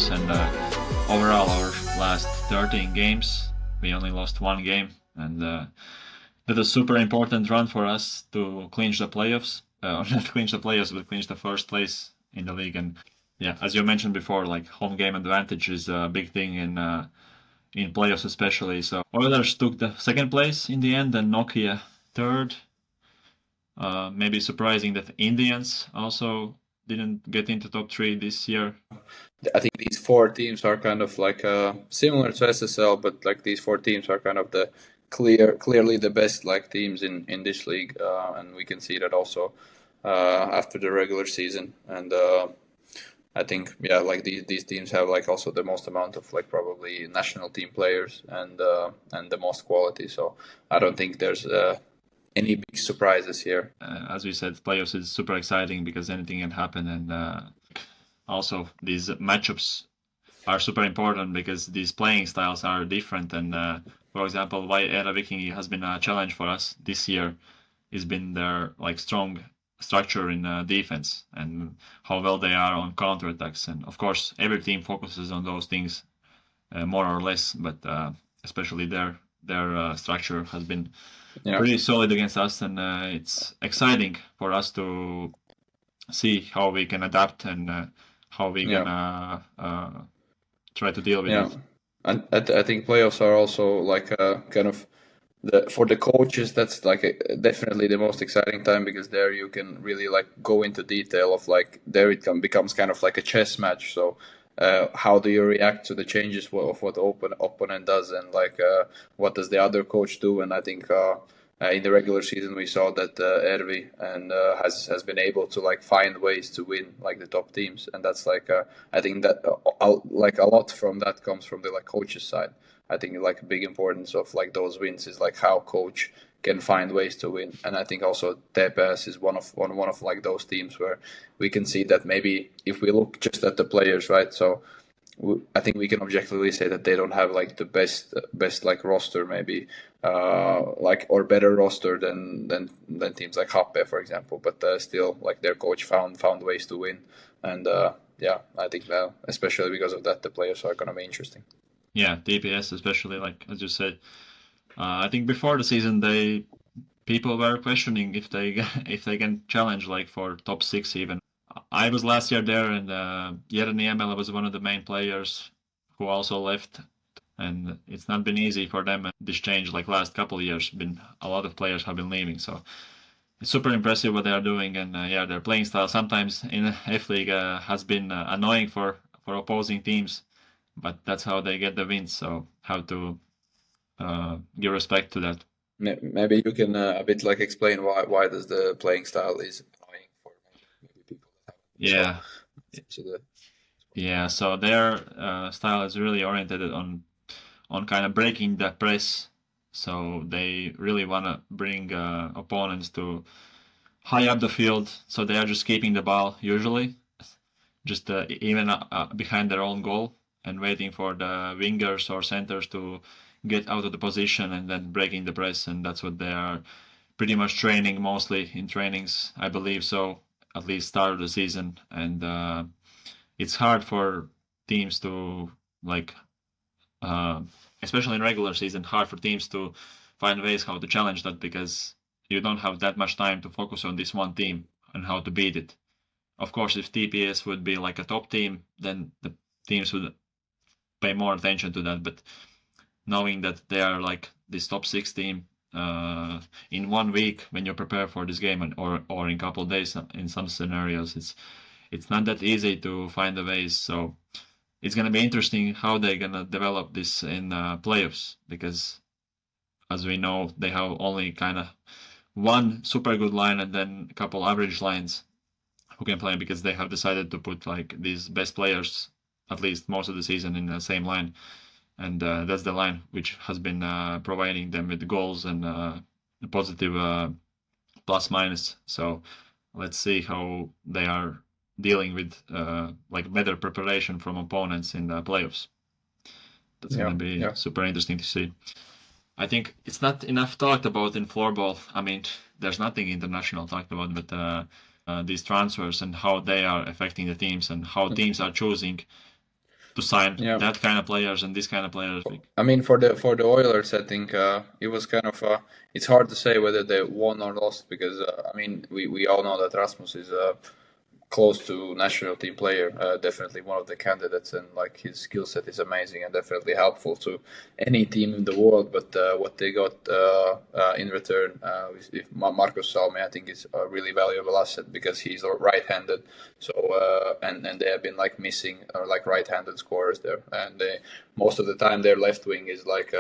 playoffs, and overall our last 13 games, we only lost one game, and that was a super important run for us to clinch the playoffs. Not clinch the playoffs, but clinch the first place in the league. And yeah, as you mentioned before, like home game advantage is a big thing in playoffs especially. So Oilers took the second place in the end, and Nokia third. Maybe surprising that Indians also didn't get into top three this year. I think these four teams are kind of like similar to SSL, but like these four teams are kind of the clearly the best like teams in this league, and we can see that also after the regular season. And I think like these teams have like also the most amount of like probably national team players and the most quality. So I don't think there's any big surprises here. As we said, playoffs is super exciting because anything can happen, and also these matchups are super important because these playing styles are different. And for example, why Era Vikingit has been a challenge for us this year has been their like strong structure in defense and how well they are on counterattacks. And of course, every team focuses on those things more or less, but especially their structure has been pretty solid against us, and it's exciting for us to see how we can adapt and how we can try to deal with it. And I think playoffs are also like kind of for the coaches, that's like definitely the most exciting time, because there you can really like go into detail of like there it becomes kind of like a chess match. So how do you react to the changes of what the opponent does, and like what does the other coach do? And I think in the regular season we saw that Ervi and has been able to like find ways to win like the top teams, and that's like I think that like a lot from that comes from the like coach's side. I think like a big importance of like those wins is like how coach can find ways to win. And I think also TPS is one of like those teams where we can see that maybe if we look just at the players, right? So I think we can objectively say that they don't have like the best like roster, maybe like or better roster than teams like Happe, for example. But still, like their coach found ways to win, and I think that especially because of that, the players are going to be interesting. Yeah, TPS especially, like as you said, I think before the season people were questioning if they can challenge like for top 6 even. I was last year there, and Jere Niemela was one of the main players who also left, and it's not been easy for them. This change like last couple of years, been a lot of players have been leaving, so it's super impressive what they are doing. And their playing style sometimes in F-Liiga has been annoying for opposing teams, but that's how they get the wins. So how to give respect to that. Maybe you can a bit like explain why does the playing style is annoying for maybe people that haven't. Yeah, so their style is really oriented on kind of breaking the press. So they really want to bring opponents to high up the field. So they are just keeping the ball usually, just even behind their own goal, and waiting for the wingers or centers to get out of the position and then breaking the press. And that's what they are pretty much training mostly in trainings, I believe so, at least start of the season. And it's hard for teams to like, especially in regular season, hard for teams to find ways how to challenge that, because you don't have that much time to focus on this one team and how to beat it. Of course, if TPS would be like a top team, then the teams would pay more attention to that. But knowing that they are like this top 6 team in 1 week when you prepare for this game, or in a couple of days in some scenarios, it's not that easy to find the ways. So it's going to be interesting how they're going to develop this in playoffs, because as we know, they have only kind of one super good line and then a couple average lines who can play, because they have decided to put like these best players at least most of the season in the same line. And that's the line which has been providing them with goals and positive plus minus. So let's see how they are dealing with like better preparation from opponents in the playoffs. That's going to be super interesting to see. I think it's not enough talked about in floorball. I mean, there's nothing international talked about, but these transfers and how they are affecting the teams and how teams are choosing to sign Yeah. that kind of players and this kind of players. I mean, for the Oilers, I think it was kind of it's hard to say whether they won or lost because I mean we all know that Rasmus is close to national team player, definitely one of the candidates, and like his skill set is amazing and definitely helpful to any team in the world. But what they got in return, if Marcus Salmi, I think is a really valuable asset because he's right-handed. So and they have been like missing like right-handed scorers there, and most of the time their left wing is like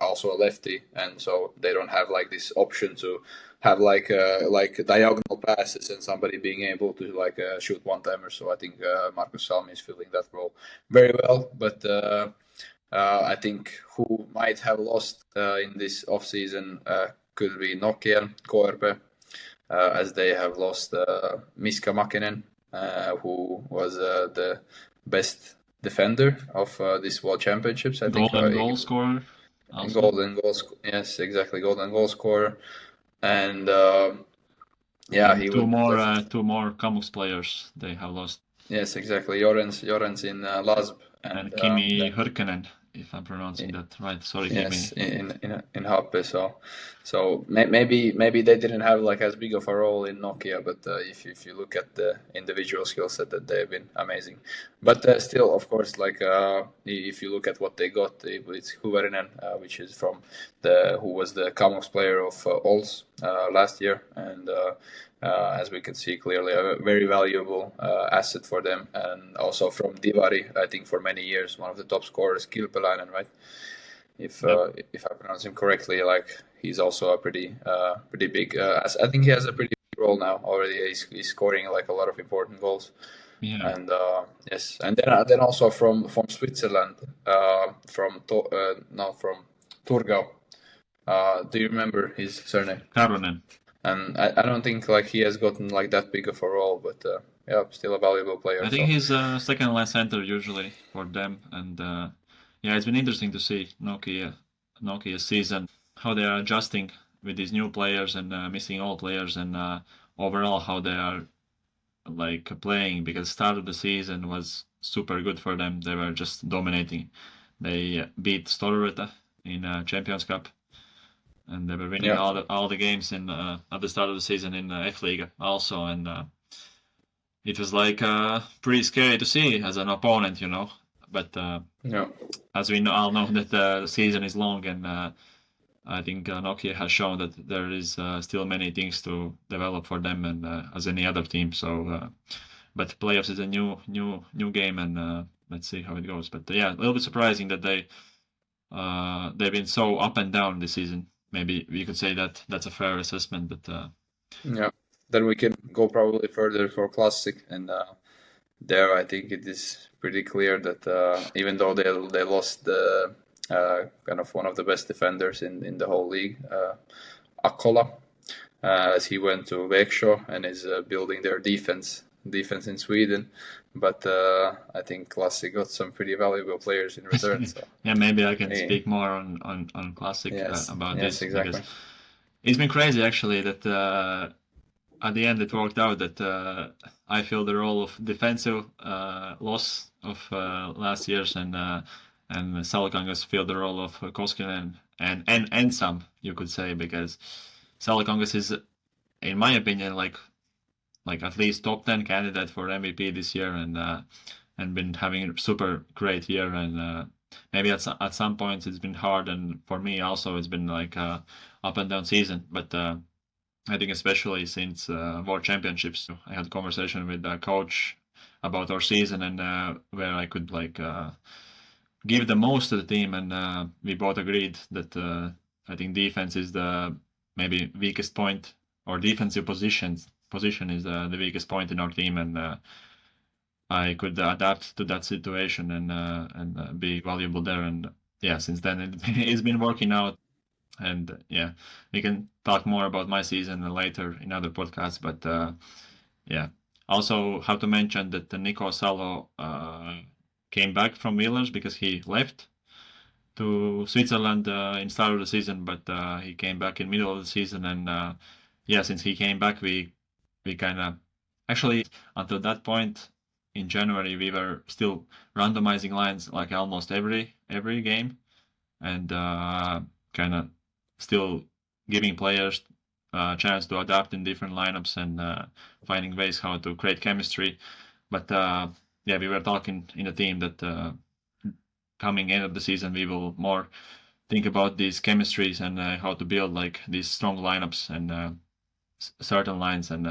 also a lefty, and so they don't have like this option to have like diagonal passes and somebody being able to like shoot one timer. So I think Marcus Salmi is filling that role very well. But I think who might have lost in this off season could be Nokia and KRP, as they have lost Miska Makinen, who was the best defender of this World Championships. I think Golden goal scorer. Also. Golden goals, yes, exactly, golden goal scorer. And yeah, he two more Camus players they have lost. Yes, exactly. Jorens in Lasb and Kimi Hyrkkinen, if I'm pronouncing that right. Sorry, yes, Kimi. in Happe. So maybe they didn't have like as big of a role in Nokia, but if you look at the individual skill set, that they've been amazing. But still, of course, like if you look at what they got, it's Huverinen, which is from who was the Camox player of Ols last year, and as we can see clearly, a very valuable asset for them. And also from Divari, I think for many years, one of the top scorers, Kilpeläinen, right? If I pronounce him correctly, like he's also a pretty big. I think he has a pretty big role now already. He's scoring like a lot of important goals. Yeah. And yes, and then also from Switzerland, from Turgau. Do you remember his surname? Karonen. And I don't think like he has gotten like that big of a role, but yeah, still a valuable player. I think he's a second line center usually for them, and yeah, it's been interesting to see Nokia's season, how they are adjusting with these new players and missing old players, and overall how they are like playing, because start of the season was super good for them. They were just dominating. They beat Storvreta in Champions Cup, and they were winning all the games in at the start of the season in F-Liiga also, and it was like pretty scary to see as an opponent, you know. But as we all know that the season is long, and I think Nokia has shown that there is still many things to develop for them, and as any other team. So, but playoffs is a new game, and let's see how it goes. But yeah, a little bit surprising that they've been so up and down this season. Maybe we could say that that's a fair assessment, but yeah. Then we can go probably further for Classic, and there I think it is pretty clear that even though they lost the kind of one of the best defenders in the whole league, Akkola, as he went to Växjö and is building their defense in Sweden. But I think Classic got some pretty valuable players in return. So. Yeah, maybe I can speak more on Classic about this. Exactly. Because it's been crazy actually that at the end it worked out that I filled the role of defensive loss of last year's, and Salkangas filled the role of Koskinen and some, you could say, because Salkangas is, in my opinion, like at least top 10 candidate for MVP this year, and been having a super great year, and maybe at some points it's been hard, and for me also it's been like a up and down season, but I think especially since World Championships, I had a conversation with the coach about our season, and where I could like give the most to the team, and we both agreed that I think defense is the maybe weakest point, or defensive position is the weakest point in our team, and I could adapt to that situation and be valuable there, and yeah, since then it's been working out. And yeah, we can talk more about my season later in other podcasts, but yeah, also have to mention that Nico Salo came back from Wheelers because he left to Switzerland in start of the season, but he came back in middle of the season, and yeah, since he came back, we kind of actually until that point in January we were still randomizing lines like almost every game, and kind of still giving players a chance to adapt in different lineups and finding ways how to create chemistry. But yeah, we were talking in the team that coming end of the season we will more think about these chemistries and how to build like these strong lineups and certain lines. And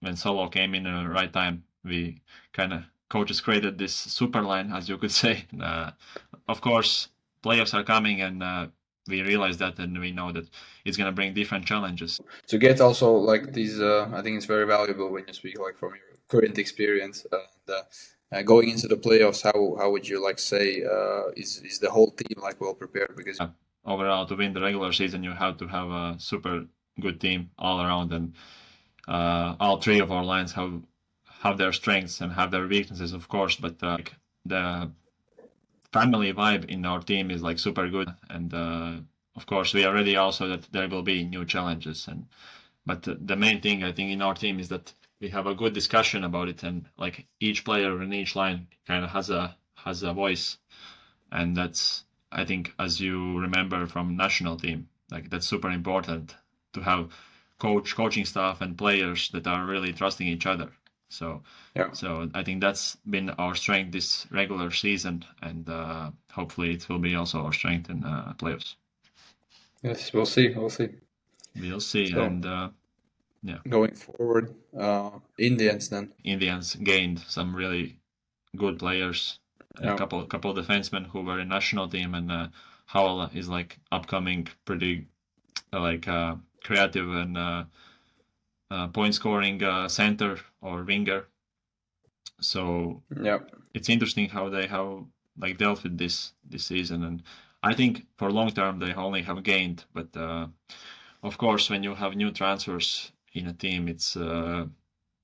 when Solo came in at the right time, we kind of coaches created this super line, as you could say. Of course, playoffs are coming, and we realize that, and we know that it's gonna bring different challenges. To get also like these, I think it's very valuable when you speak like from your current experience. Going into the playoffs, how would you like say is the whole team like well prepared? Because Overall, to win the regular season, you have to have a super good team all around, and all three of our lines have their strengths and have their weaknesses, of course. But the family vibe in our team is like super good, and of course we are ready also that there will be new challenges. And but the main thing I think in our team is that we have a good discussion about it, and like each player in each line kind of has a voice, and that's, I think, as you remember from national team, like that's super important to have coaching staff and players that are really trusting each other. So yeah, so I think that's been our strength this regular season, and hopefully it will be also our strength in playoffs. yes, we'll see, We'll see. So And yeah, going forward, Indians then. Indians gained some really good players, a Yeah, couple of defensemen who were in national team, and Howell is like upcoming pretty like creative and point scoring center or winger. So yeah, it's interesting how they have like dealt with this season, and I think for long term they only have gained. But of course, when you have new transfers in a team, it's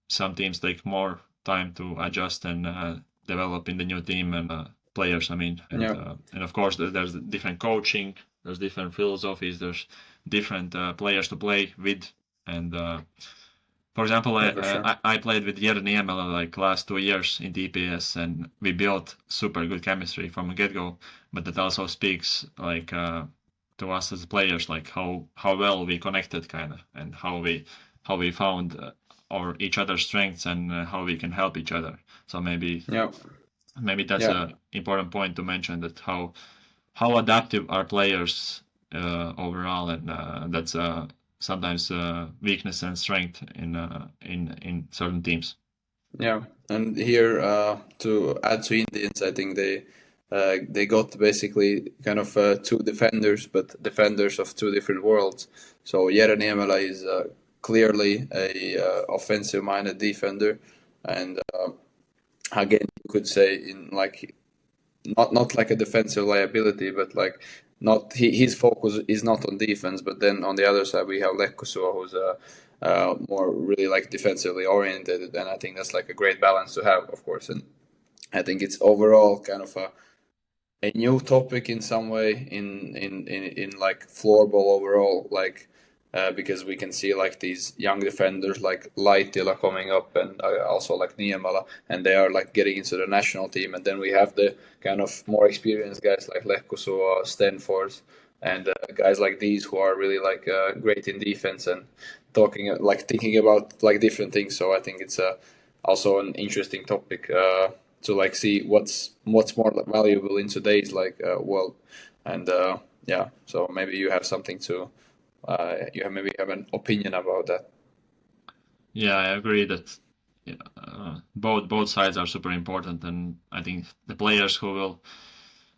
some teams take more time to adjust and develop in the new team and players. I mean, yeah, and of course there's different coaching, there's different philosophies, there's different players to play with, and for example, yeah, for sure. I played with Jere Niemela like last 2 years in TPS, and we built super good chemistry from the get-go. But that also speaks like to us as players, like how well we connected, kind of, and how we found our each other's strengths and how we can help each other. So Yeah, maybe that's yeah, a important point to mention, that how adaptive are players overall, and that's sometimes weakness and strength in certain teams. yeah. And here, to add to Indians, I think they got basically kind of two defenders, but defenders of two different worlds. So Jere Niemela is clearly a offensive-minded defender, and again, you could say in like not like a defensive liability, but like not his focus is not on defense. But then on the other side, we have Lekkusua, who's more really like defensively oriented, and I think that's like a great balance to have, of course. And I think it's overall kind of a new topic in some way in like floorball overall, like because we can see like these young defenders like Laitila coming up, and also like Niemala, and they are like getting into the national team. And then we have the kind of more experienced guys like Lehkusua, Stenfors, and guys like these who are really like great in defense and talking like thinking about like different things. So I think it's also an interesting topic to like see what's more valuable in today's like world. And yeah, so maybe you have something to maybe have an opinion about that. Yeah, I agree that both sides are super important, and I think the players who will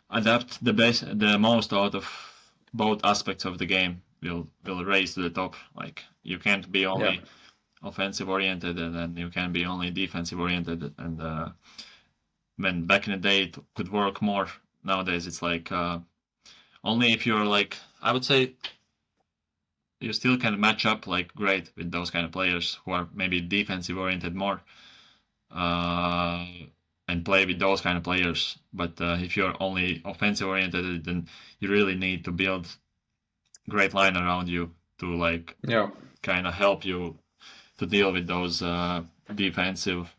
adapt the most out of both aspects of the game will raise to the top. Like you can't be Yeah, only offensive oriented, and then you can be only defensive oriented. And when back in the day it could work more, nowadays it's like only if you're like, I would say you still can match up like great with those kind of players who are maybe defensive oriented more, uh, and play with those kind of players. But if you're only offensive oriented, then you really need to build great line around you to like yeah, kind of help you to deal with those defensive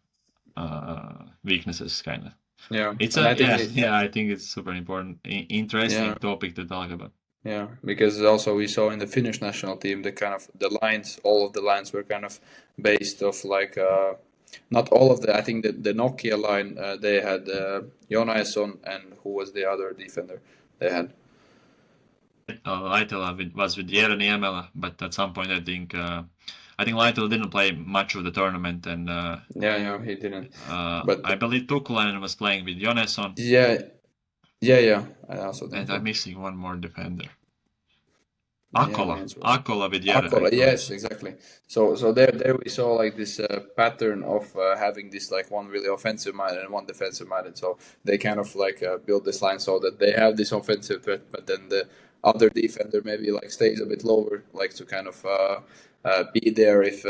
weaknesses, kind of. Yeah, It's and a I think I think it's super important, interesting topic to talk about. yeah, because also we saw in the Finnish national team the kind of the lines, all of the lines were kind of based off like not all of the. I think the Nokia line they had Jonaesson and who was the other defender they had. Laitela was with Jere Niemela, but at some point I think Laitela didn't play much of the tournament, and Yeah, he didn't. But I believe Tukkulainen was playing with Jonesson, yeah, I also think and so. I'm missing one more defender. Yeah, me as well. Akola with Jere, Akola, I believe. yes, exactly. So there we saw like this pattern of having this like one really offensive minded and one defensive minded. So they kind of like build this line so that they have this offensive threat, but then the other defender maybe like stays a bit lower, like to kind of be there if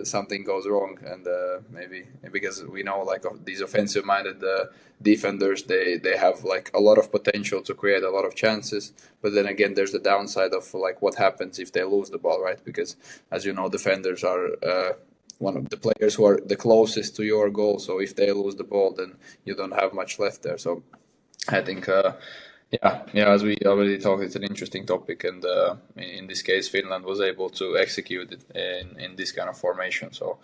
something goes wrong, and maybe because we know like of these offensive minded defenders, they have like a lot of potential to create a lot of chances, but then again there's the downside of like what happens if they lose the ball, right? Because as you know, defenders are one of the players who are the closest to your goal, so if they lose the ball then you don't have much left there. So I think yeah, as we already talked, it's an interesting topic, and in this case Finland was able to execute it in this kind of formation. So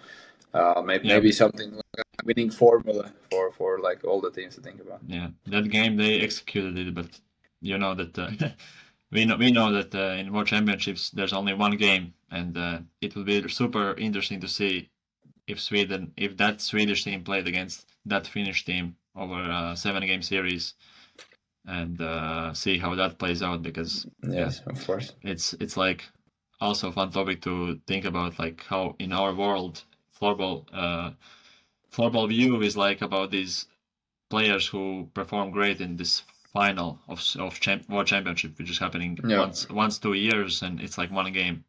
maybe something like a winning formula for like all the teams to think about. Yeah, that game they executed it, but you know that we know that in World Championships there's only one game, and it will be super interesting to see if that Swedish team played against that Finnish team over a 7-game series, and see how that plays out, because Yes, of course. it's like also a fun topic to think about, like how in our world floorball view is like about these players who perform great in this final of World Championship, which is happening Yeah. once 2 years, and it's like one game.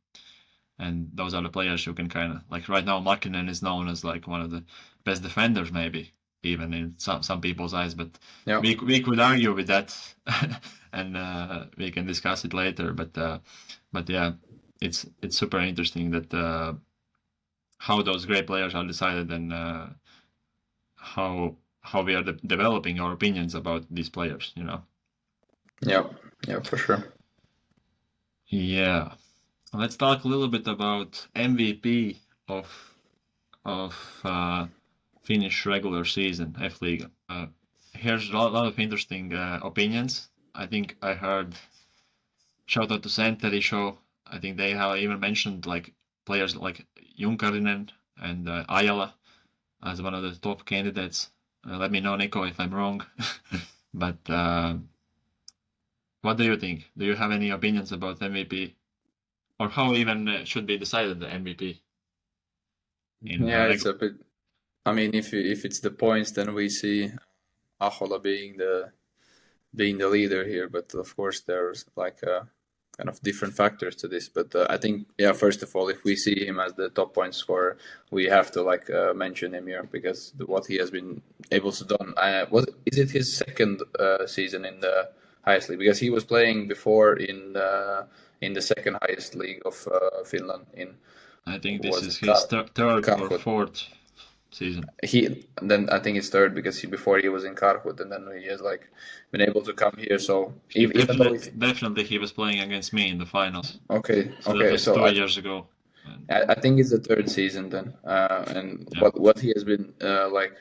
And those are the players who can kind of, like right now, Makinen is known as like one of the best defenders, maybe even in some people's eyes. But Yeah. we could argue with that, and we can discuss it later. But yeah, it's super interesting that how those great players are decided, and how we are developing our opinions about these players. You know. Yeah, for sure. Yeah. Let's talk a little bit about MVP of Finnish regular season F-Liiga. Here's a lot of interesting opinions. I think I heard, shout out to Senteri Show. I think they have even mentioned like players like Junkarinen and Ayala as one of the top candidates. Let me know, Nico, if I'm wrong. But what do you think? Do you have any opinions about MVP? Or how even should be decided the MVP? It's a bit. I mean, if it's the points, then we see Ahola being the leader here. But of course, there's like kind of different factors to this. But I think, yeah, first of all, if we see him as the top point scorer, we have to like mention him here, because what he has been able to do. Is it his second season in the highest league? Because he was playing before in the second highest league of Finland. I think this is his third or fourth season. Then I think it's third, because before he was in Karhut, and then he has like been able to come here. So definitely he was playing against me in the finals. Okay. That was 2 years ago. I think it's the third season then, and yeah. What he has been like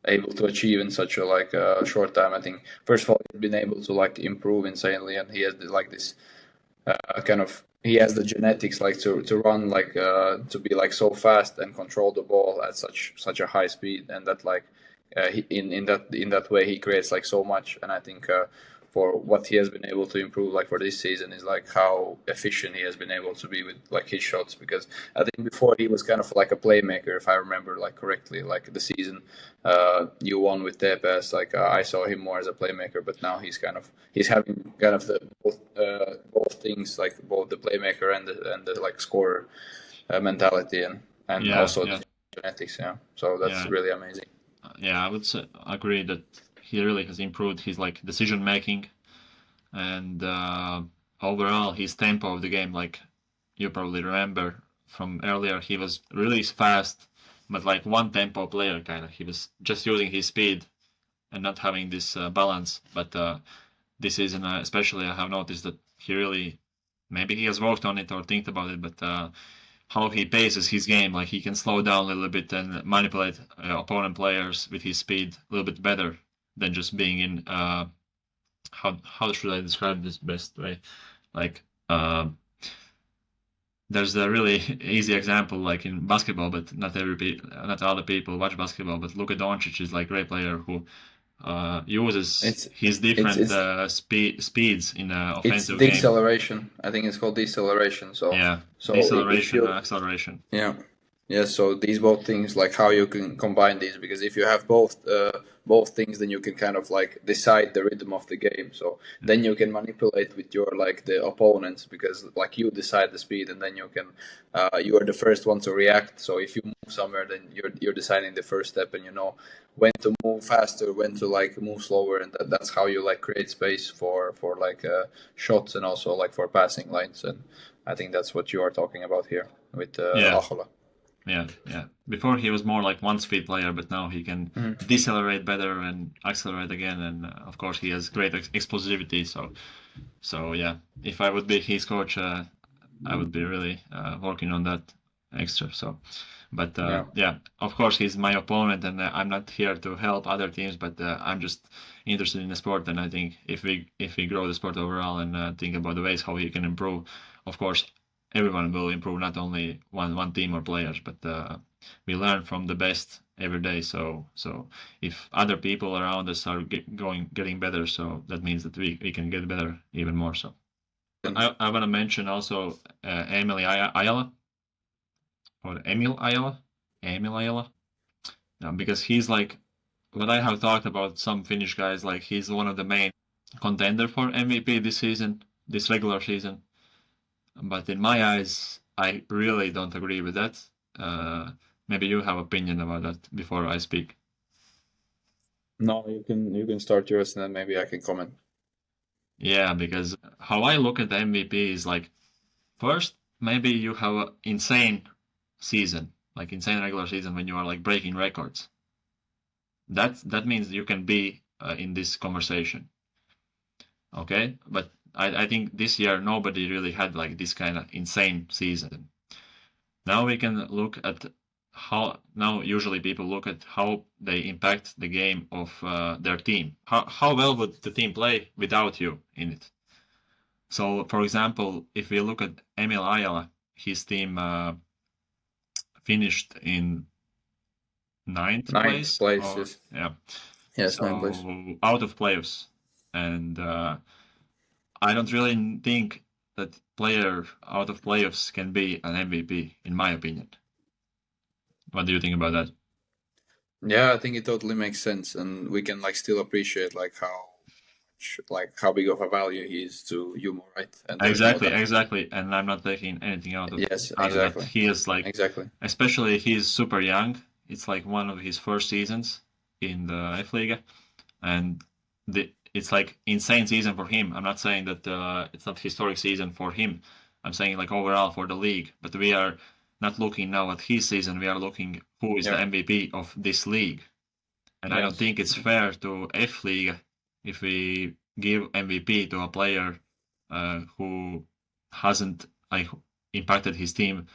able to achieve in such a like short time. I think first of all he's been able to like improve insanely, and he has like this kind of, he has the genetics like to run like to be like so fast and control the ball at such a high speed, and that like in that way he creates like so much. And I think for what he has been able to improve like for this season is like how efficient he has been able to be with like his shots, because I think before he was kind of like a playmaker, if I remember like correctly, like the season you won with TPS, like I saw him more as a playmaker, but now he's having kind of the both things, like both the playmaker and the like scorer mentality, and also the genetics. So that's really amazing. I would agree that he really has improved his like decision making, and overall his tempo of the game, like you probably remember from earlier, he was really fast, but like one tempo player kind of. He was just using his speed and not having this balance. But this season, especially, I have noticed that he really, maybe he has worked on it or think about it, but how he paces his game, like he can slow down a little bit and manipulate opponent players with his speed a little bit better than just being in. How should I describe this best way? Like there's a really easy example, like in basketball, but not other people watch basketball. But Luka Doncic is like a great player who uses his different speeds in it's offensive game. deceleration. I think it's called deceleration. So Yeah, so deceleration and acceleration. Yeah, so these both things, like how you can combine these, because if you have both things, then you can kind of like decide the rhythm of the game. So then you can manipulate with your like the opponents, because like you decide the speed, and then you can you are the first one to react. So if you move somewhere, then you're deciding the first step, and you know when to move faster, when to like move slower, and that's how you like create space for like shots and also like for passing lines. And I think that's what you are talking about here with Ahola. Yeah. Before he was more like one speed player, but now he can decelerate better and accelerate again. And of course, he has great explosivity. So yeah, if I would be his coach, I would be really working on that extra. So, but yeah, of course, he's my opponent, and I'm not here to help other teams, but I'm just interested in the sport. And I think if we grow the sport overall and think about the ways how he can improve, of course, everyone will improve, not only one team or players, but we learn from the best every day. So if other people around us are getting better, so that means that we can get better even more. So I want to mention also Emily Ayala, or Emil Ayala, because he's like, what I have talked about some Finnish guys, like he's one of the main contender for MVP this regular season. But in my eyes, I really don't agree with that. Maybe you have opinion about that before I speak. No, you can start yours, and then maybe I can comment. Yeah, because how I look at the MVP is like, first, maybe you have an insane season, like insane regular season when you are like breaking records. That means you can be in this conversation. Okay, but I think this year nobody really had like this kind of insane season. Now we can look at now usually people look at how they impact the game of their team. How well would the team play without you in it? So, for example, if we look at Emil Ayala, his team finished in ninth place. Yes. Yeah. Yes, so 9th place. Out of playoffs, and I don't really think that player out of playoffs can be an MVP, in my opinion. What do you think about that? Yeah, I think it totally makes sense, and we can like still appreciate like how big of a value he is to Yumo, right? And Exactly. And I'm not taking anything out of exactly. That. He is like, exactly. Especially he's super young. It's like one of his first seasons in the F-Liiga, and it's like insane season for him. I'm not saying that it's not historic season for him. I'm saying like overall for the league. But we are not looking now at his season. We are looking who is the MVP of this league. And I don't think it's fair to F-Liiga if we give MVP to a player who hasn't like impacted his team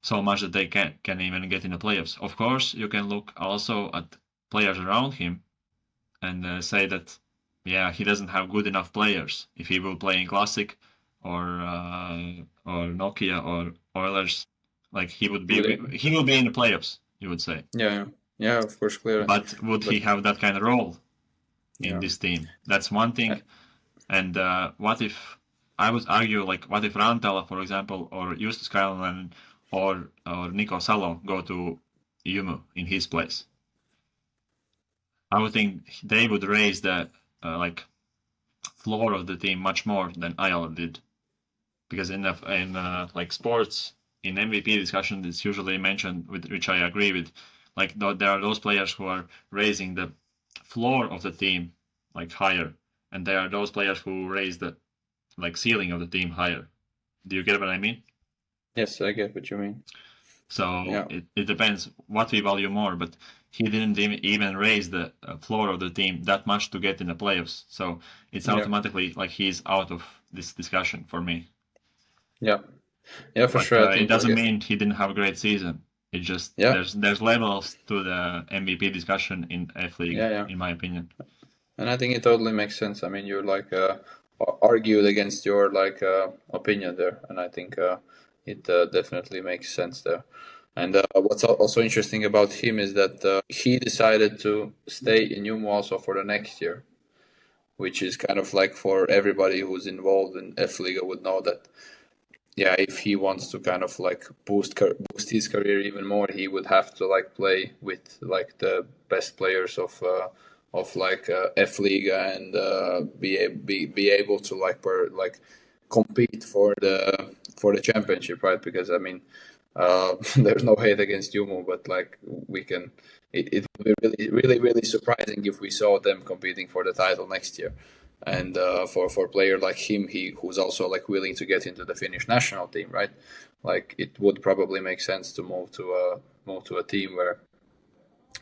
so much that they can even get in the playoffs. Of course, you can look also at players around him and say that, yeah, he doesn't have good enough players. If he will play in Classic or Nokia or Oilers, like he will be in the playoffs, you would say. Yeah, of course, clearly. But would he have that kind of role in this team? That's one thing. And what if I would argue, like, what if Rantala, for example, or Justus Kainulainen or Niko Salo go to Yumu in his place? I would think they would raise the like floor of the team much more than Ayala did, because in like sports, in MVP discussion, it's usually mentioned, with which I agree with. Like there are those players who are raising the floor of the team like higher, and there are those players who raise the like ceiling of the team higher. Do you get what I mean? Yes, I get what you mean. So Yeah. it depends what we value more, but he didn't even raise the floor of the team that much to get in the playoffs. So it's Yeah. automatically like he's out of this discussion for me. Yeah. Yeah, for But sure. I it think doesn't mean he didn't have a great season. It just yeah. there's levels to the MVP discussion in F-League, Yeah. in my opinion. And I think it totally makes sense. I mean, you like argued against your like opinion there, and I think it definitely makes sense there. And what's also interesting about him is that he decided to stay in Umo also for the next year, which is kind of like for everybody who's involved in F-Liga would know that, yeah, if he wants to kind of like boost his career even more, he would have to like play with like the best players of like F-Liga and be able to like compete for the championship, right? Because I mean, there's no hate against Yumo, but like we can, it would be really surprising if we saw them competing for the title next year. And for a player like him, who's also like willing to get into the Finnish national team, right? Like it would probably make sense to move to a team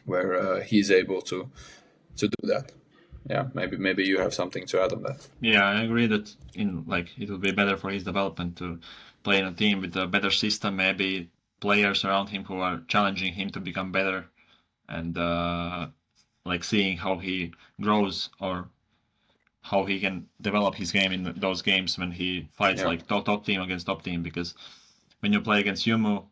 where he's able to do that. Yeah, maybe you have something to add on that. Yeah, I agree that in like it would be better for his development to play in a team with a better system, maybe players around him who are challenging him to become better, and like seeing how he grows or how he can develop his game in those games when he fights Yeah, like top team against top team. Because when you play against Yumu,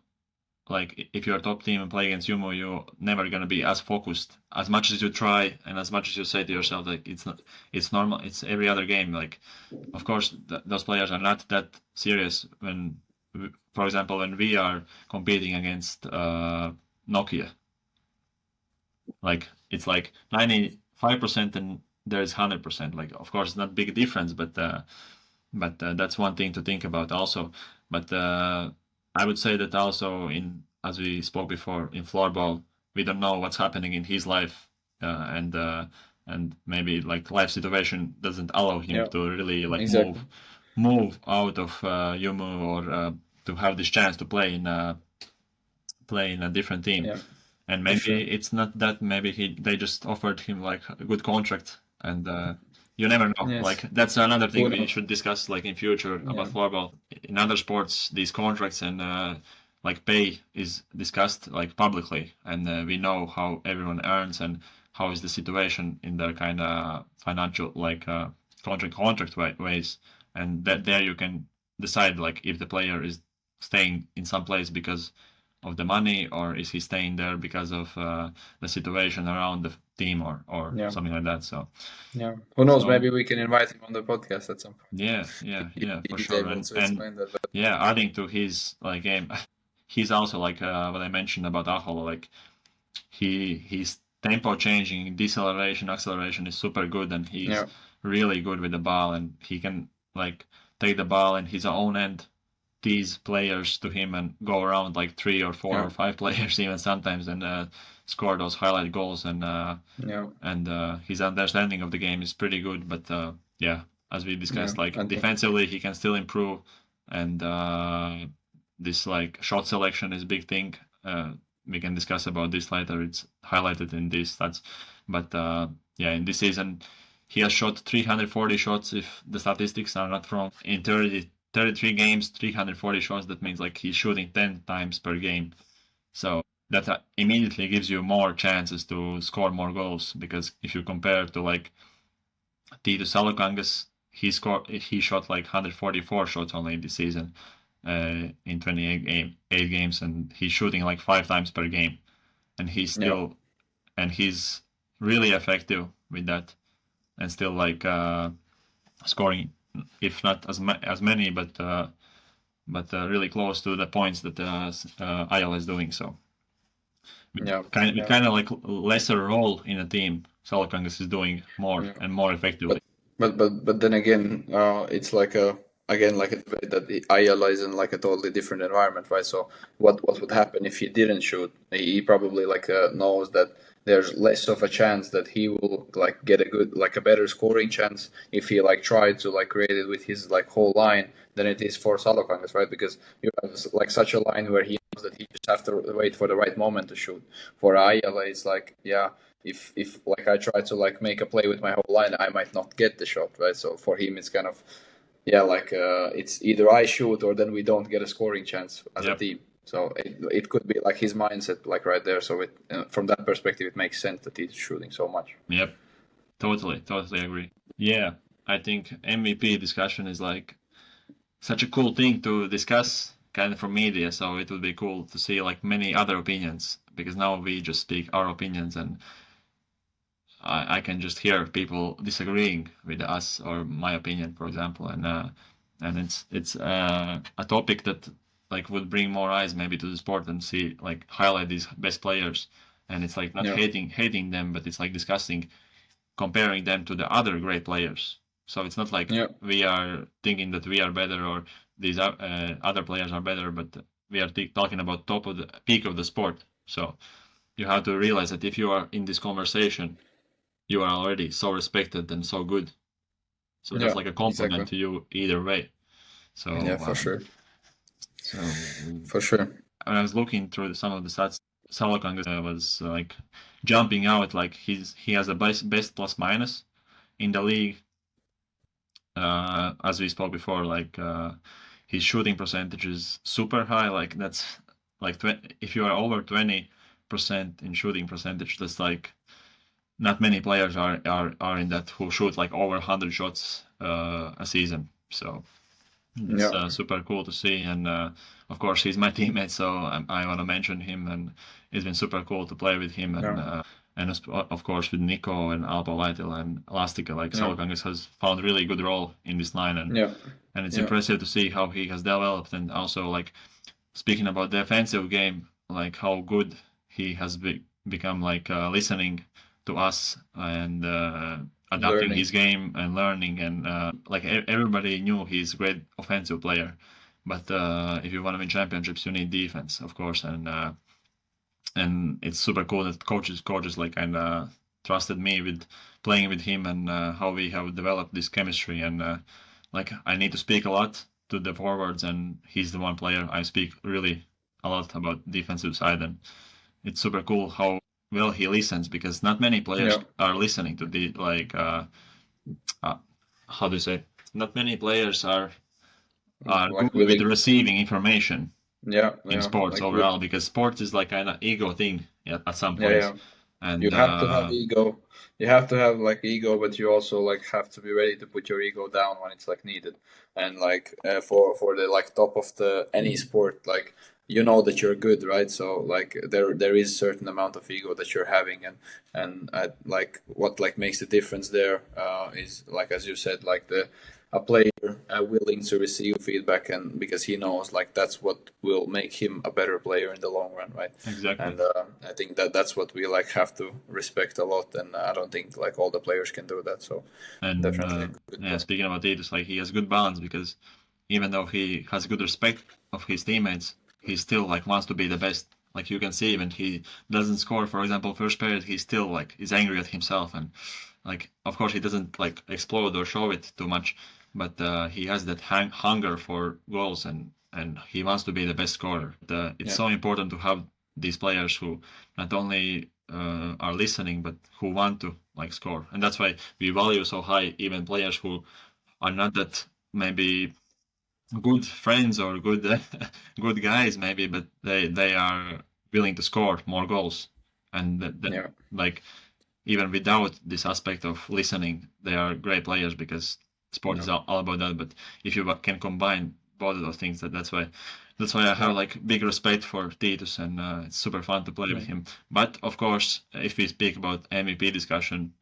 like if you're a top team and play against Yumu, you're never gonna be as focused as much as you try and as much as you say to yourself like it's normal, it's every other game. Like of course those players are not that serious when, for example, when we are competing against Nokia. Like it's like 95% and there's 100%. Like of course not big difference, but that's one thing to think about also. But I would say that also in, as we spoke before, in floorball, we don't know what's happening in his life, and maybe like life situation doesn't allow him yeah, to really like exactly. move out of Yumu or to have this chance to play in a different team. Yeah, And for maybe sure. it's not that. Maybe they just offered him like a good contract, and you never know. Yes. Like that's another Who thing we knows? should discuss like in future Yeah, about floorball. In other sports, these contracts and like pay is discussed like publicly, and we know how everyone earns and how is the situation in their kind of financial like ways, and that there you can decide like if the player is staying in some place because of the money, or is he staying there because of the situation around the team, or yeah, something like that. So yeah. Who knows? so Maybe we can invite him on the podcast at some point. yeah, for He's sure. able to And explain that. But yeah, adding to his like game, he's also like what I mentioned about Aho, like his tempo changing, deceleration, acceleration is super good, and he's yeah, really good with the ball, and he can like take the ball in his own end, tease players to him, and go around like three or four yeah, or five players even sometimes, and score those highlight goals. yeah, And his understanding of the game is pretty good. But yeah, as we yeah. discussed, like And defensively he can still improve, and this like shot selection is a big thing. We can discuss about this later. It's highlighted in these stats, but yeah, in this season he has shot 340 shots if the statistics are not wrong in 33 games, 340 shots. That means like he's shooting 10 times per game. So that immediately gives you more chances to score more goals, because if you compare to like Tito Salokangas, he shot like 144 shots only this season in 28 games, and he's shooting like five times per game, and yeah, he's really effective with that, and still like scoring, if not as many, but really close to the points that IL is doing. So yeah, with yeah, kind of like lesser role in a team, Salokangas is doing more yeah. and more effectively. But then again, it's like a debate that the IL is in like a totally different environment, right? So what would happen if he didn't shoot? He probably like knows that there's less of a chance that he will like get a better scoring chance if he like tried to like create it with his like whole line than it is for Salokangas, right? Because you have like such a line where he knows that he just have to wait for the right moment to shoot. For Ayala, it's like, yeah, if like I try to like make a play with my whole line, I might not get the shot, right? So for him, it's kind of, yeah, like it's either I shoot or then we don't get a scoring chance as a team. So it could be like his mindset, like right there. So it from that perspective, it makes sense that he's shooting so much. Yep, totally agree. Yeah, I think MVP discussion is like such a cool thing to discuss kind of from media. So it would be cool to see like many other opinions, because now we just speak our opinions, and I can just hear people disagreeing with us or my opinion, for example, and it's a topic that like would bring more eyes maybe to the sport and see like highlight these best players, and it's like not hating them, but it's like discussing, comparing them to the other great players. So it's not like we are thinking that we are better or these other players are better, but we are talking about top of the peak of the sport. So you have to realize that if you are in this conversation, you are already so respected and so good. So that's like a compliment to you either way. So yeah, for sure. So for sure. When I was looking through some of the stats, Salokangas was like jumping out, like he has the best plus minus in the league. As we spoke before, like his shooting percentage is super high. Like that's like if you are over 20% in shooting percentage, that's like not many players are in that who shoot like over 100 shots a season. So it's super cool to see, and of course he's my teammate, so I want to mention him, and it's been super cool to play with him, and of course with Nico and Alpo Laitil and Elastica, like Salokangas has found really good role in this line, and it's impressive to see how he has developed, and also like speaking about the offensive game, like how good he has become, like listening to us and adapting his game and learning, and like everybody knew he's a great offensive player, but if you want to win championships, you need defense, of course, and it's super cool that coaches like kind of trusted me with playing with him, and how we have developed this chemistry, and like I need to speak a lot to the forwards, and he's the one player I speak really a lot about defensive side, and it's super cool how well he listens, because not many players are listening to the like how do you say, not many players are like good with receiving information in sports like overall, because sports is like kind of ego thing at some point. And you have to have ego, you have to have like ego, but you also like have to be ready to put your ego down when it's like needed, and like for the like top of the any sport, like you know that you're good, right? So like there is certain amount of ego that you're having, and like what like makes the difference there is like, as you said, like a player willing to receive feedback, and because he knows like that's what will make him a better player in the long run, right? Exactly. And I think that's what we like have to respect a lot, and I don't think like all the players can do that. So and definitely speaking about it, it's like he has good balance, because even though he has good respect of his teammates, he still like wants to be the best. Like you can see when he doesn't score, for example, first period, he still like is angry at himself, and like of course he doesn't like explode or show it too much, but he has that hunger for goals, and he wants to be the best scorer. It's so important to have these players who not only are listening, but who want to like score, and that's why we value so high even players who are not that maybe good friends or good good guys maybe, but they are willing to score more goals, and like even without this aspect of listening, they are great players, because sport is all about that. But if you can combine both of those things, that's why I have like big respect for Titus, and it's super fun to play with him. But of course, if we speak about MVP discussion,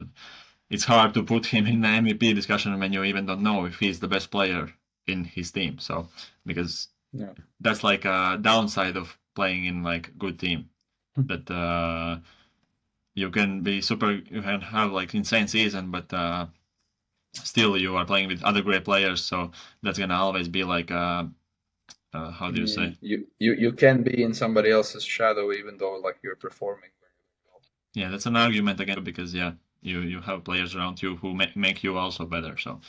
it's hard to put him in the MVP discussion when you even don't know if he's the best player in his team. So because that's like a downside of playing in like good team, that you can be super, you can have like insane season, but still you are playing with other great players, so that's gonna always be like how do you say, you can be in somebody else's shadow even though like you're performing very well. Yeah, that's an argument again because you have players around you who make you also better. So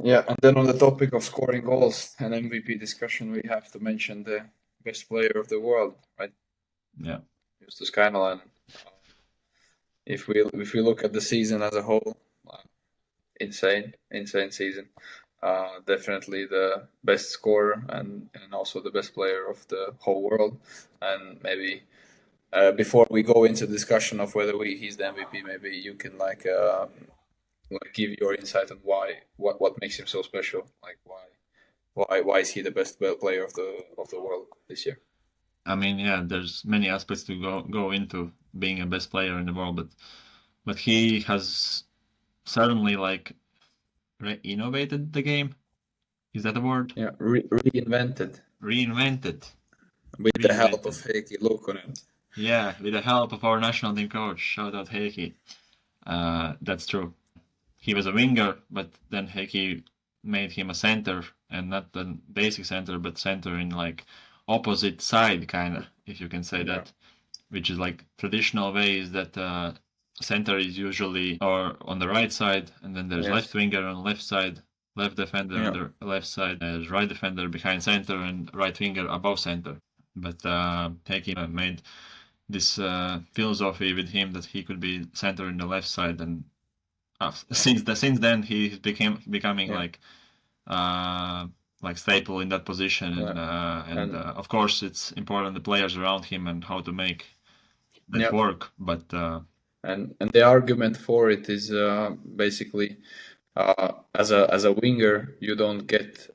Yeah, and then on the topic of scoring goals and MVP discussion, we have to mention the best player of the world, right? yeah, Justus Kainulainen. If we look at the season as a whole, insane season. Definitely the best scorer and also the best player of the whole world. And maybe before we go into discussion of whether he's the MVP, maybe you can like give your insight on what makes him so special. Like why is he the best player of the world this year? I mean, yeah, there's many aspects to go into being a best player in the world, but he has certainly like innovated the game. Is that a word? Yeah, reinvented Reinvented. with the help of Heikki Luukkonen. Yeah, with the help of our national team coach. Shout out Heikki. That's true. He was a winger, but then Heikki made him a center, and not the basic center, but center in like opposite side, kind of, if you can say that, which is like traditional ways that center is usually or on the right side, and then there's left winger on the left side, left defender on the left side, there's right defender behind center, and right winger above center. But Heikki made this philosophy with him that he could be center in the left side, and since then he becoming like staple in that position, and of course it's important the players around him and how to make that work. But and the argument for it is basically as a winger you don't get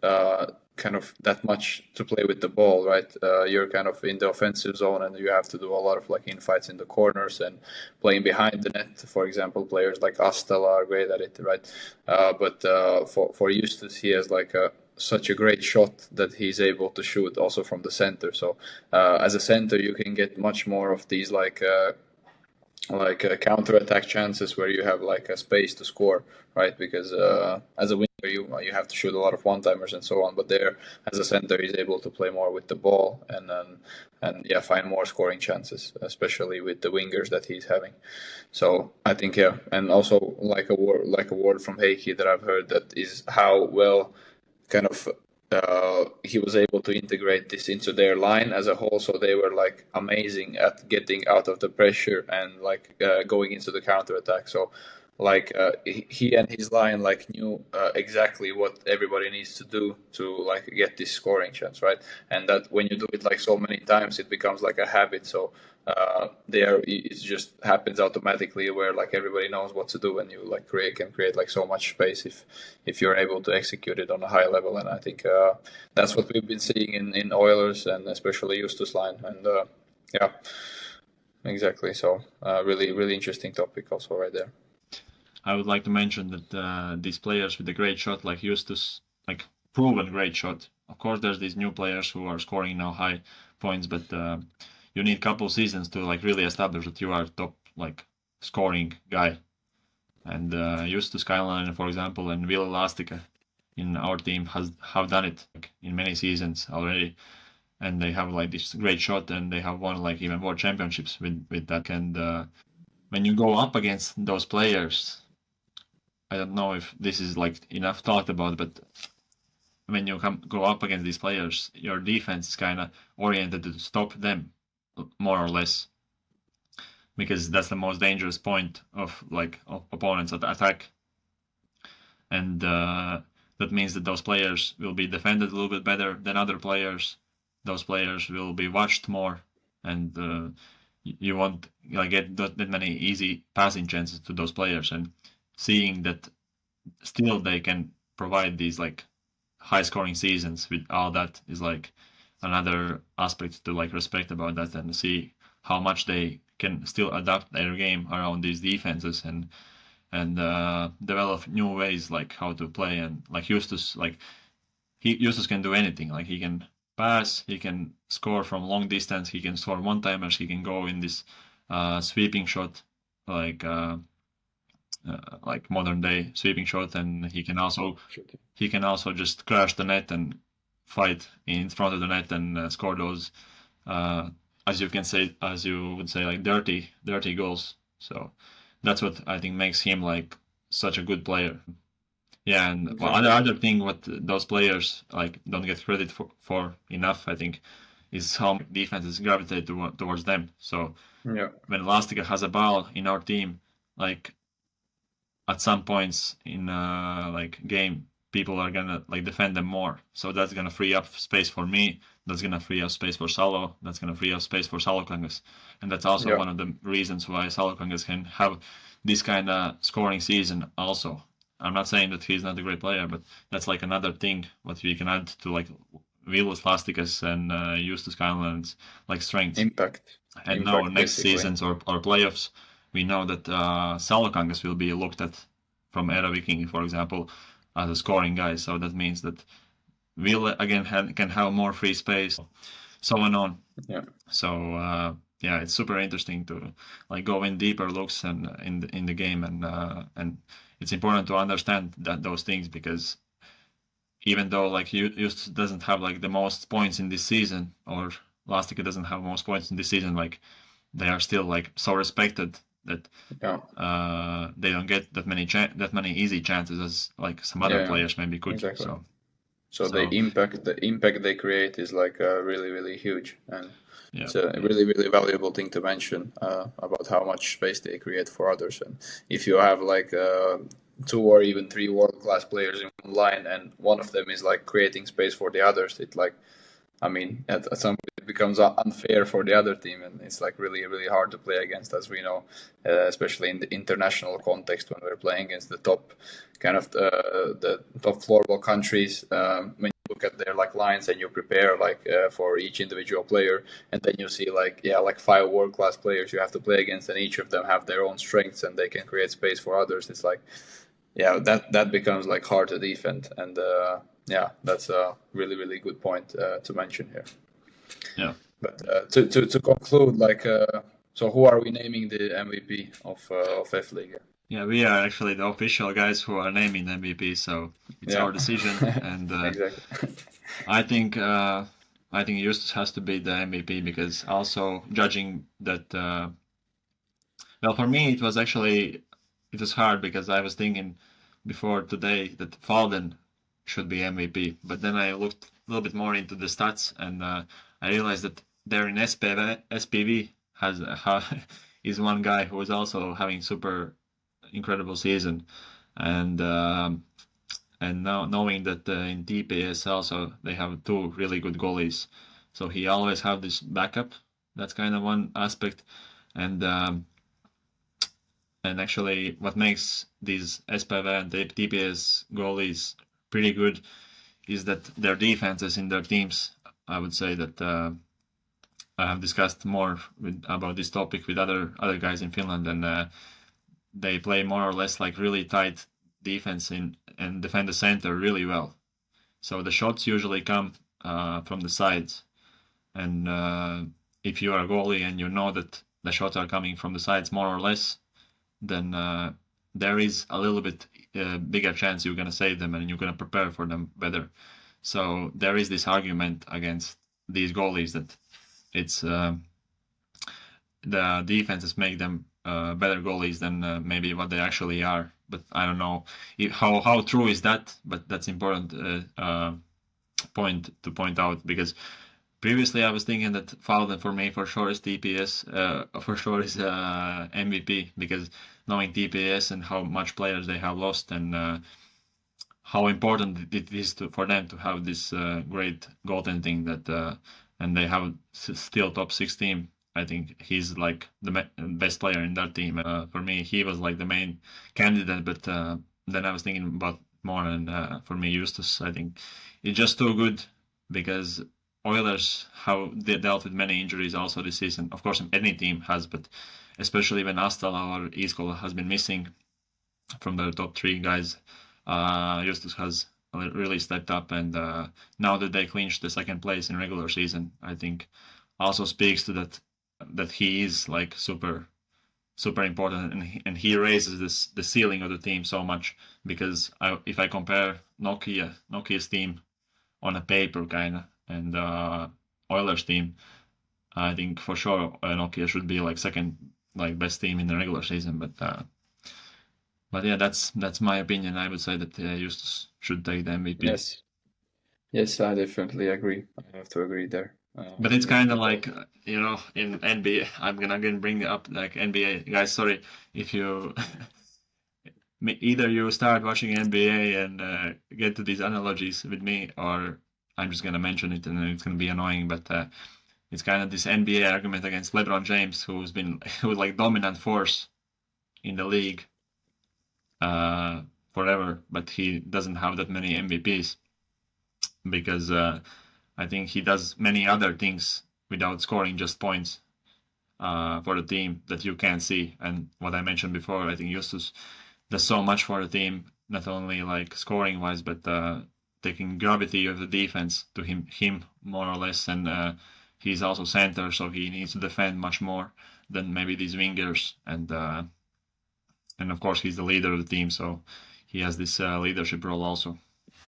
kind of that much to play with the ball, right? You're kind of in the offensive zone and you have to do a lot of like infights in the corners and playing behind the net. For example, players like Astala are great at it, right? But for Justus, he has like such a great shot that he's able to shoot also from the center. So as a center, you can get much more of these like counter-attack chances where you have like a space to score, right? Because as a winger, you have to shoot a lot of one-timers and so on. But there, as a center, he's able to play more with the ball and find more scoring chances, especially with the wingers that he's having. So I think and also like a word from Heikki that I've heard that is how well kind of he was able to integrate this into their line as a whole. So they were like amazing at getting out of the pressure and like going into the counter attack. So like he and his line like knew exactly what everybody needs to do to like get this scoring chance, right? And that when you do it like so many times, it becomes like a habit. So there it just happens automatically where like everybody knows what to do and you like can create like so much space if you're able to execute it on a high level. And I think that's what we've been seeing in Oilers and especially Justus line. And yeah, exactly. So really interesting topic also right there. I would like to mention that these players with a great shot like Justus, like proven great shot. Of course, there's these new players who are scoring now high points, but you need a couple seasons to like really establish that you are top like scoring guy. And Justus Kainulainen, for example, and Ville Lastika in our team have done it like, in many seasons already, and they have like this great shot, and they have won like even more championships with that. And when you go up against those players, I don't know if this is like enough talked about, but when you go up against these players, your defense is kind of oriented to stop them more or less, because that's the most dangerous point of opponents' attack, and that means that those players will be defended a little bit better than other players. Those players will be watched more, and you won't get that many easy passing chances to those players. And seeing that still they can provide these like high scoring seasons with all that is like another aspect to like respect about that and see how much they can still adapt their game around these defenses and develop new ways like how to play. And like Justus can do anything. Like he can pass, he can score from long distance, he can score one timers, he can go in this sweeping shot like modern day sweeping shot, and he can also just crash the net and fight in front of the net and score those as you would say like dirty goals So that's what I think makes him like such a good player. Yeah, and Exactly. other thing what those players like don't get credit for enough, I think, is how defenses gravitate towards them. So Yeah. when Lastica has a ball in our team, like at some points in like game, people are gonna like defend them more. So that's gonna free up space for me. That's gonna free up space for Salo. That's gonna free up space for Salokangas, and that's also Yeah. one of the reasons why Salokangas can have this kind of scoring season. Also, I'm not saying that he's not a great player, but that's like another thing what we can add to like Vilos Plastikas and Justus Kainulainen's like strengths. Impact. And now Impact, next basically. seasons or playoffs, we know that Salokangas will be looked at from Era Viking, for example, as a scoring guy. So that means that we'll again can have more free space, so on. Yeah. So yeah, it's super interesting to like go in deeper looks and in the game, and it's important to understand that those things, because even though like Justus doesn't have like the most points in this season, or Lastica doesn't have most points in this season, like they are still like so respected that Yeah. they don't get that many easy chances as like some other Yeah. players maybe could. Exactly. So So the impact they create is like really really huge, and yeah, it's a really really valuable thing to mention about how much space they create for others. And if you have like two or even three world class players in one line, and one of them is like creating space for the others, it like, I mean, at some point it becomes unfair for the other team, and it's like really, really hard to play against, as we know, especially in the international context when we're playing against the top kind of the top floorball countries. When you look at their like lines and you prepare like for each individual player, and then you see like like five world class players you have to play against, and each of them have their own strengths and they can create space for others. It's like, that becomes like hard to defend, and that's a really really good point to mention here. yeah. But to conclude, like, so who are we naming the MVP of F-Liiga? Yeah, we are actually the official guys who are naming MVP, so it's Yeah, our decision. And exactly. I think Justus has to be the MVP, because also judging that. Well, for me, it was hard, because I was thinking before today that Falden should be MVP, but then I looked a little bit more into the stats, and I realized that there in SPV is one guy who is also having super incredible season, and now knowing that in TPS also they have two really good goalies, so he always have this backup. That's kind of one aspect, and actually what makes these SPV and TPS goalies pretty good is that their defenses in their teams. I would say that I have discussed more about this topic with other guys in Finland, and they play more or less like really tight defense and defend the center really well. So the shots usually come from the sides, and if you are a goalie and you know that the shots are coming from the sides more or less, then there is a little bit bigger chance you're going to save them and you're going to prepare for them better. So there is this argument against these goalies that it's the defenses make them better goalies than maybe what they actually are. But I don't know how true is that. But that's important point to point out, because previously I was thinking that Falden for me for sure is TPS, for sure is MVP, because knowing TPS and how much players they have lost, and how important it is for them to have this great goaltending that and they have still top 6 team. I think he's like the best player in that team. For me, he was like the main candidate, but then I was thinking about more, and for me, Justus, I think it's just too good, because Oilers have dealt with many injuries also this season. Of course, any team has, but especially when Astala or Iskola has been missing from the top 3 guys, Justus has really stepped up, and now that they clinched the second place in regular season, I think also speaks to that he is like super important, and he raises the ceiling of the team so much, because if I compare Nokia's team on a paper kind of, and Oilers team, I think for sure Nokia should be like second like best team in the regular season. But yeah, that's my opinion. I would say that Justus should take the MVP. Yes, I definitely agree. I have to agree there. But it's kind of like, in NBA, I'm gonna again bring up like NBA guys. Sorry if you either you start watching NBA and get to these analogies with me, or I'm just gonna mention it and then it's gonna be annoying. But it's kind of this NBA argument against LeBron James, who's like dominant force in the league forever, but he doesn't have that many MVPs because I think he does many other things without scoring just points for the team that you can't see. And what I mentioned before, I think Justus does so much for the team, not only like scoring wise, but taking gravity of the defense to him more or less. And he's also center, so he needs to defend much more than maybe these wingers. And of course, he's the leader of the team, so he has this leadership role also.